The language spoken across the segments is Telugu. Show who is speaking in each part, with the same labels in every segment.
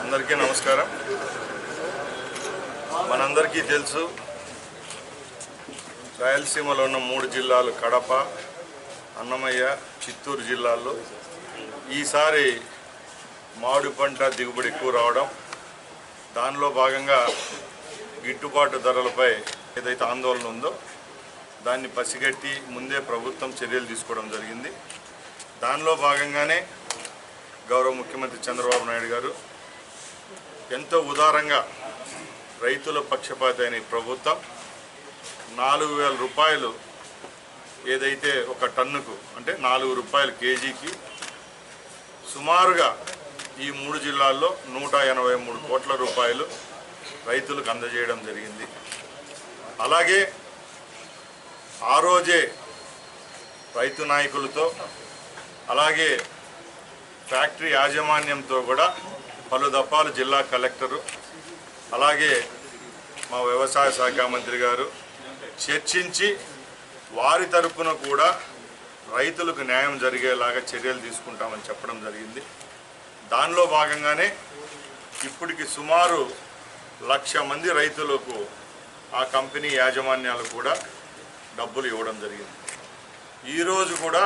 Speaker 1: అందరికీ నమస్కారం. మనందరికీ తెలుసు, రాయలసీమలో ఉన్న 3 జిల్లాలు కడప, అన్నమయ్య, చిత్తూరు జిల్లాల్లో ఈసారి మామిడి పంట దిగుబడి ఎక్కువ రావడం, దానిలో భాగంగా గిట్టుబాటు ధరలపై ఏదైతే ఆందోళన ఉందో దాన్ని పసిగట్టి ముందే ప్రభుత్వం చర్యలు తీసుకోవడం జరిగింది. దానిలో భాగంగానే గౌరవ ముఖ్యమంత్రి చంద్రబాబు నాయుడు గారు ఎంతో ఉదారంగా రైతుల పక్షపాతి అయిన ప్రభుత్వం 4,000 రూపాయలు ఏదైతే ఒక టన్నుకు అంటే 4 రూపాయలు కేజీకి సుమారుగా ఈ 3 జిల్లాల్లో 183 కోట్ల రూపాయలు రైతులకు అందజేయడం జరిగింది. అలాగే ఆ రోజే రైతు నాయకులతో అలాగే ఫ్యాక్టరీ యాజమాన్యంతో కూడా పలు దఫాలు జిల్లా కలెక్టరు అలాగే మా వ్యవసాయ శాఖ మంత్రి గారు చర్చించి వారి తరపున కూడా రైతులకు న్యాయం జరిగేలాగా చర్యలు తీసుకుంటామని చెప్పడం జరిగింది. దానిలో భాగంగానే ఇప్పటికి సుమారు 1,00,000 మంది రైతులకు ఆ కంపెనీ యాజమాన్యాలు కూడా డబ్బులు ఇవ్వడం జరిగింది. ఈరోజు కూడా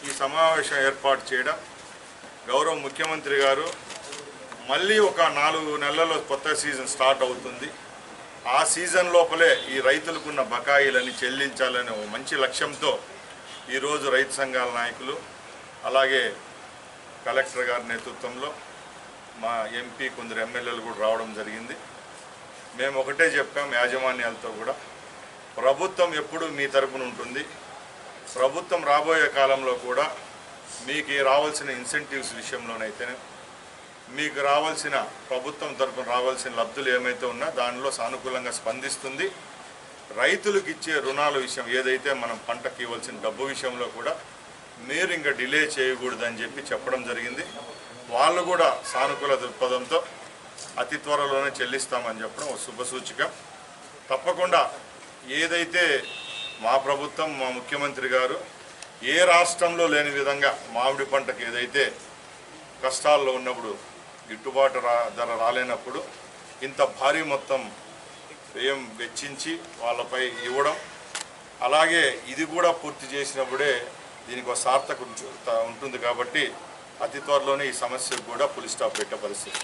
Speaker 1: ఈ సమావేశం ఏర్పాటు చేయడం, గౌరవ ముఖ్యమంత్రి గారు మళ్ళీ ఒక 4 నెలల్లో కొత్త సీజన్ స్టార్ట్ అవుతుంది, ఆ సీజన్ లోపలే ఈ రైతులకున్న బకాయిలని చెల్లించాలనే ఒక మంచి లక్ష్యంతో ఈరోజు రైతు సంఘాల నాయకులు అలాగే కలెక్టర్ గారి నేతృత్వంలో మా ఎంపీ కొందరు ఎమ్మెల్యేలు కూడా రావడం జరిగింది. మేము ఒకటే చెప్పాం యాజమాన్యాలతో కూడా, ప్రభుత్వం ఎప్పుడు మీ తరపున ఉంటుంది, ప్రభుత్వం రాబోయే కాలంలో కూడా మీకు రావాల్సిన ఇన్సెంటివ్స్ విషయంలోనైతేనే మీకు రావాల్సిన ప్రభుత్వం తరపున రావాల్సిన లబ్ధులు ఏమైతే ఉన్నా దానిలో సానుకూలంగా స్పందిస్తుంది. రైతులకు ఇచ్చే రుణాల విషయం ఏదైతే మనం పంటకి ఇవ్వాల్సిన డబ్బు విషయంలో కూడా మీరు ఇంకా డిలే చేయకూడదని చెప్పడం జరిగింది. వాళ్ళు కూడా సానుకూల దృక్పథంతో అతి త్వరలోనే చెల్లిస్తామని చెప్పడం ఒక శుభసూచిక. తప్పకుండా ఏదైతే మా ప్రభుత్వం మా ముఖ్యమంత్రి గారు ఏ రాష్ట్రంలో లేని విధంగా మామిడి పంటకు ఏదైతే కష్టాల్లో ఉన్నప్పుడు గిట్టుబాటు ధర రాలేనప్పుడు ఇంత భారీ మొత్తం వ్యయం వెచ్చించి వాళ్ళపై ఇవ్వడం, అలాగే ఇది కూడా పూర్తి చేసినప్పుడే దీనికి ఒక సార్థకత ఉంటుంది. కాబట్టి అతి త్వరలోనే ఈ సమస్యకు కూడా ఫుల్ స్టాప్ పెట్టే పరిస్థితి.